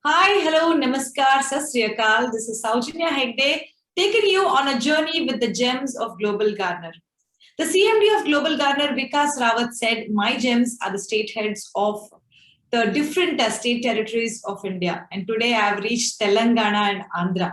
Hi, hello, namaskar, sat sri akal. This is Saujanya Hegde, taking you on a journey with the gems of Global Gardener. The CMD of Global Gardener, Vikas Rawat, said, "My gems are the state heads of the different state territories of India." And today I have reached Telangana and Andhra.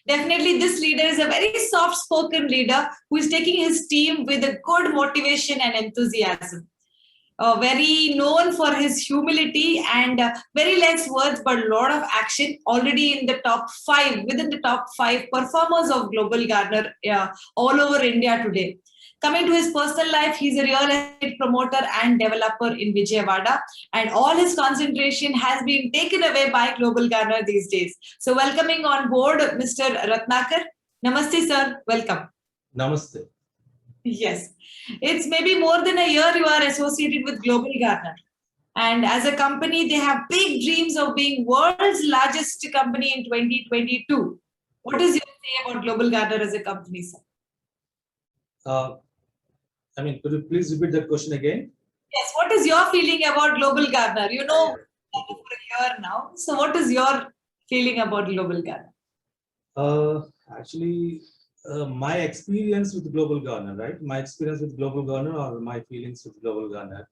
Definitely, this leader is a very soft spoken leader who is taking his team with a good motivation and enthusiasm. Very known for his humility and very less words but a lot of action, already in the top 5, within the top 5 performers of Global Gardener all over India today. Coming to his personal life, he's a real estate promoter and developer in Vijayawada, and all his concentration has been taken away by Global Gardener these days. So welcoming on board Mr. Ratnakar. Namaste sir, welcome. Namaste. Yes, it's maybe more than a year you are associated with Global Gardener. And as a company, they have big dreams of being world's largest company in 2022. What is your say about Global Gardener as a company, sir? Could you please repeat that question again? Yes, what is your feeling about Global Gardener? You know, for a year now. So what is your feeling about Global Gardener? My experience with Global Gardener, right? My experience with Global Gardener or my feelings with Global Gardener.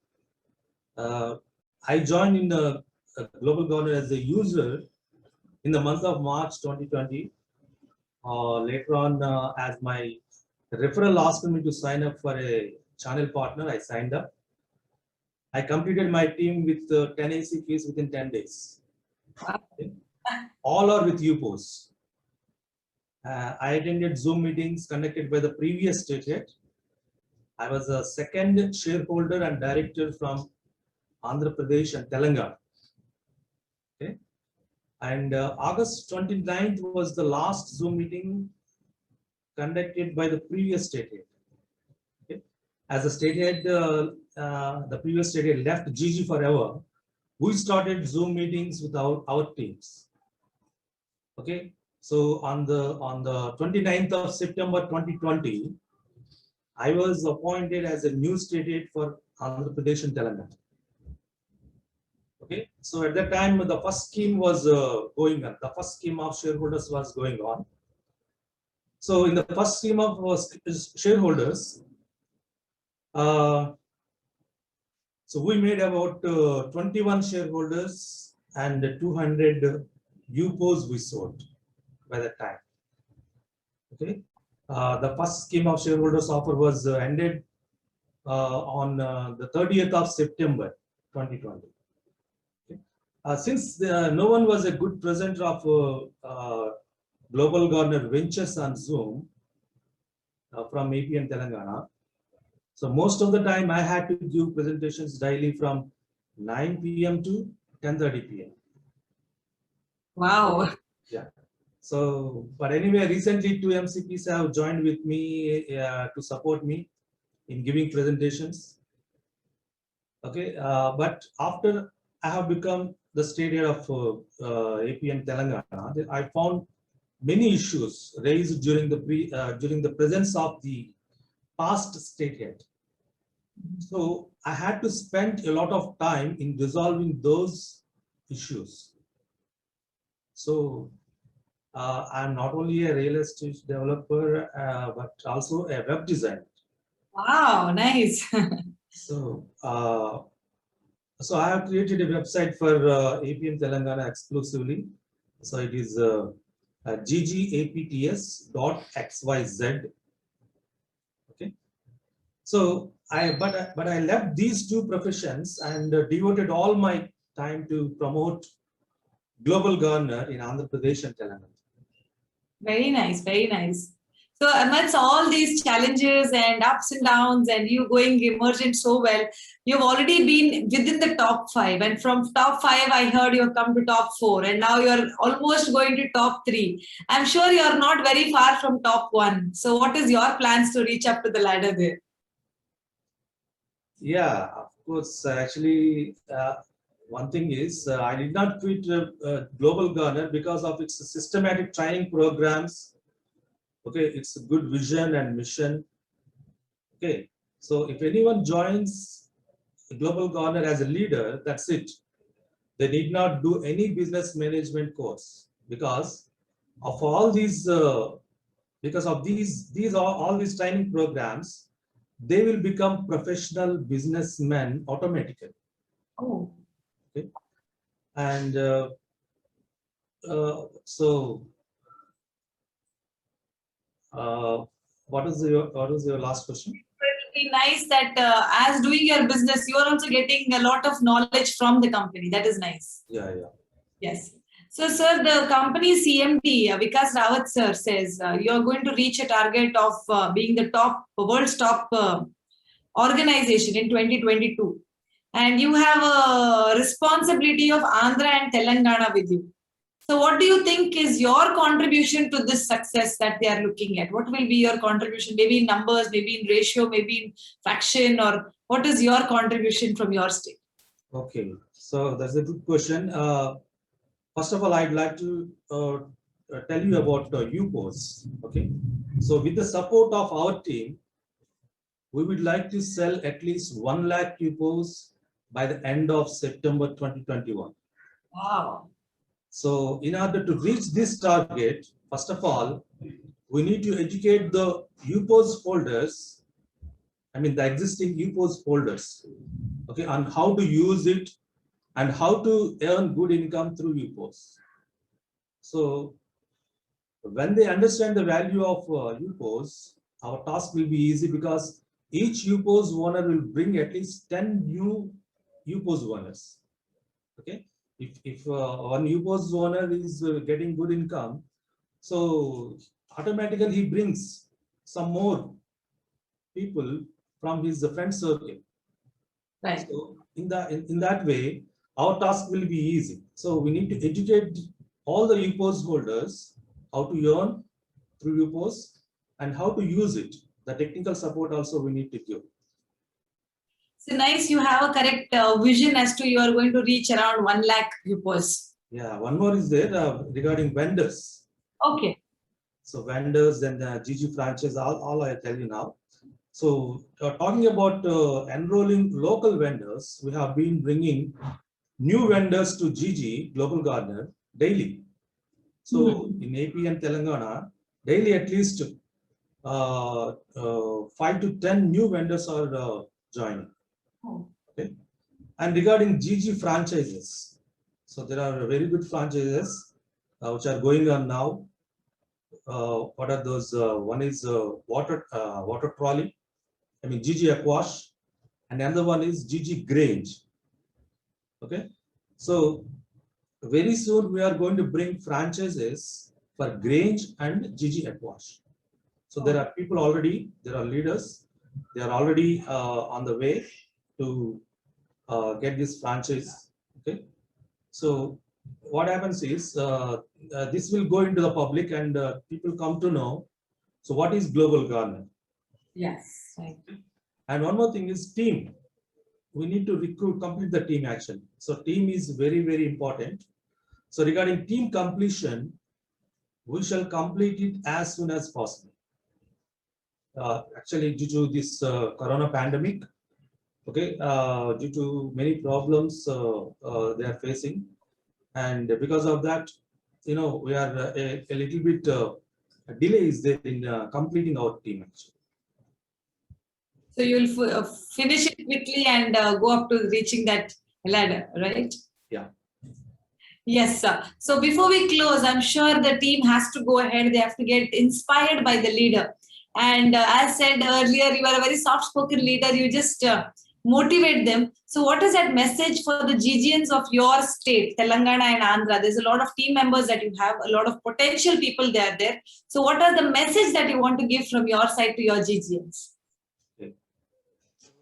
I joined in the Global Gardener as a user in the month of March 2020. Later on, as my referral asked me to sign up for a channel partner, I signed up. I completed my team with 10 ACPs within 10 days. Okay. All are with UPOS. I attended Zoom meetings conducted by the previous state head. I was a second shareholder and director from Andhra Pradesh and Telangana. Okay. And August 29th was the last Zoom meeting conducted by the previous state head. Okay. As a state head, the previous state head left GG forever. We started Zoom meetings with our teams. Okay. So on the 29th of September 2020, I was appointed as a new state head for Andhra Pradesh and Telangana. Okay, so at that time the first scheme was going on. The first scheme of shareholders was going on. So in the first scheme of shareholders, so we made about 21 shareholders and 200 UPOs we sold by that time. Okay, the first scheme of shareholders offer was ended on the 30th of September 2020. Since no one was a good presenter of Global Gardener Ventures on Zoom from AP and Telangana, so most of the time I had to give presentations daily from 9 p.m. to 10:30 p.m. Wow. Yeah. So, but anyway, recently 2 MCPs have joined with me to support me in giving presentations. Okay, but after I have become the state head of AP and Telangana, I found many issues raised during the presence of the past state head. So I had to spend a lot of time in resolving those issues. So I'm not only a real estate developer, but also a web designer. Wow, nice. So so I have created a website for AP and Telangana exclusively. So it is ggapts.xyz. Okay. So but I left these two professions and devoted all my time to promote Global Gardener in Andhra Pradesh and Telangana. Very nice, very nice. So amidst all these challenges and ups and downs and you going emergent so well, you've already been within the top 5. And from top 5, I heard you've come to top 4. And now you're almost going to top 3. I'm sure you're not very far from top 1. So what is your plans to reach up to the ladder there? Yeah, of course. Actually, one thing is I did not quit Global Gardener because of its systematic training programs. Okay, it's a good vision and mission. Okay, so if anyone joins Global Gardener as a leader, that's it. They need not do any business management course because of all these, because of these all these training programs, they will become professional businessmen automatically. Oh. Okay. And so, what is your last question? It will be nice that as doing your business, you are also getting a lot of knowledge from the company. That is nice. Yeah, yeah. Yes. So, sir, the company CMD, Vikas Rawat, sir, says you are going to reach a target of being the world's top organization in 2022. And you have a responsibility of Andhra and Telangana with you. So what do you think is your contribution to this success that they are looking at? What will be your contribution? Maybe in numbers, maybe in ratio, maybe in fraction, or what is your contribution from your state? Okay, so that's a good question. First of all, I'd like to tell you about UPOS. Okay, so with the support of our team, we would like to sell at least 1 lakh UPOS by the end of September 2021. Wow. So in order to reach this target, first of all, we need to educate the UPOS holders, I mean the existing UPOS holders, okay, on how to use it and how to earn good income through UPOS. So when they understand the value of UPOS, our task will be easy because each UPOS owner will bring at least 10 new UPOS owners. Okay, if one UPOS owner is getting good income, so automatically he brings some more people from his friend circle. Right. So in that way, our task will be easy. So we need to educate all the UPOS holders how to earn through UPOS and how to use it. The technical support also we need to give. So nice, you have a correct vision as to you are going to reach around 1 lakh UPOS. Yeah, one more is there regarding vendors. Okay. So vendors and GG franchise, all I tell you now. So talking about enrolling local vendors, we have been bringing new vendors to GG Global Gardener daily. So in AP and Telangana, daily at least 5 to 10 new vendors are joining. Oh. Okay. And regarding GG franchises, so there are very good franchises which are going on now. What are those? One is water trolley, I mean GG Aquash, and another one is GG Grange. Okay, so very soon we are going to bring franchises for Grange and GG Aquash. So there are people already, there are leaders, they are already on the way to get this franchise. Okay, so what happens is this will go into the public and people come to know. So what is Global Gardener? Yes. Right. And one more thing is team. We need to recruit, complete the team action. So team is very, very important. So regarding team completion, we shall complete it as soon as possible. Actually, due to this corona pandemic, okay, due to many problems they are facing, and because of that, you know, we are a little bit delay is there in completing our team action. So you'll finish it quickly and go up to reaching that ladder, right? Yeah. Yes, sir. So before we close, I'm sure the team has to go ahead. They have to get inspired by the leader. And as said earlier, you are a very soft-spoken leader. You just motivate them. So what is that message for the GGNs of your state, Telangana and Andhra? There's a lot of team members that you have, a lot of potential people there. So what are the message that you want to give from your side to your GGNs?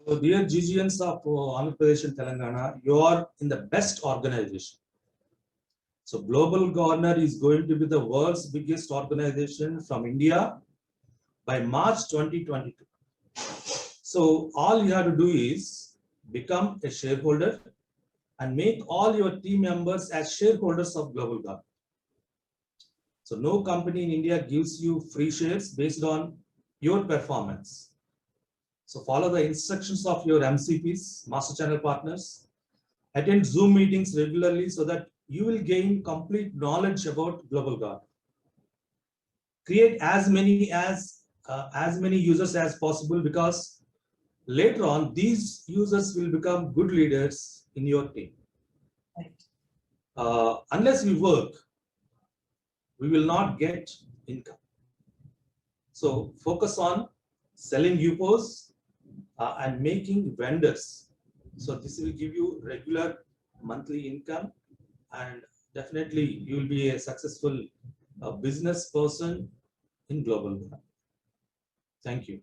So dear GGNs of Andhra Pradesh and Telangana, you are in the best organization. So Global Gardener is going to be the world's biggest organization from India by March 2022. So all you have to do is become a shareholder and make all your team members as shareholders of Global Gardener. So no company in India gives you free shares based on your performance. So follow the instructions of your MCPs, Master Channel Partners, attend Zoom meetings regularly so that you will gain complete knowledge about Global Gardener. Create as many users as possible, because later on these users will become good leaders in your team. Right. Unless we work, we will not get income. So focus on selling UPOs and making vendors. So this will give you regular monthly income, and definitely you will be a successful business person in Global Gardener. Thank you.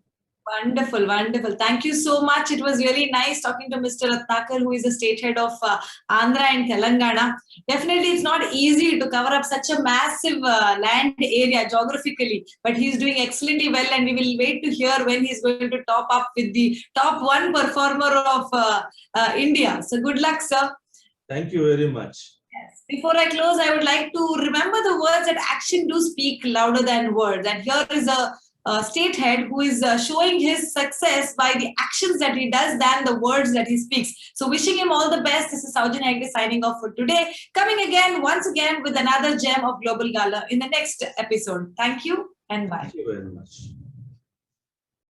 Wonderful, wonderful. Thank you so much. It was really nice talking to Mr. Ratnakar, who is the state head of Andhra and Telangana. Definitely, it's not easy to cover up such a massive land area geographically, but he's doing excellently well, and we will wait to hear when he's going to top up with the top one performer of India. So good luck, sir. Thank you very much. Yes. Before I close, I would like to remember the words that action do speak louder than words. And here is a state head who is showing his success by the actions that he does than the words that he speaks. So wishing him all the best. This is Saujanya Hegde signing off for today. Coming again, once again, with another gem of Global Gardener in the next episode. Thank you and bye. Thank you very much.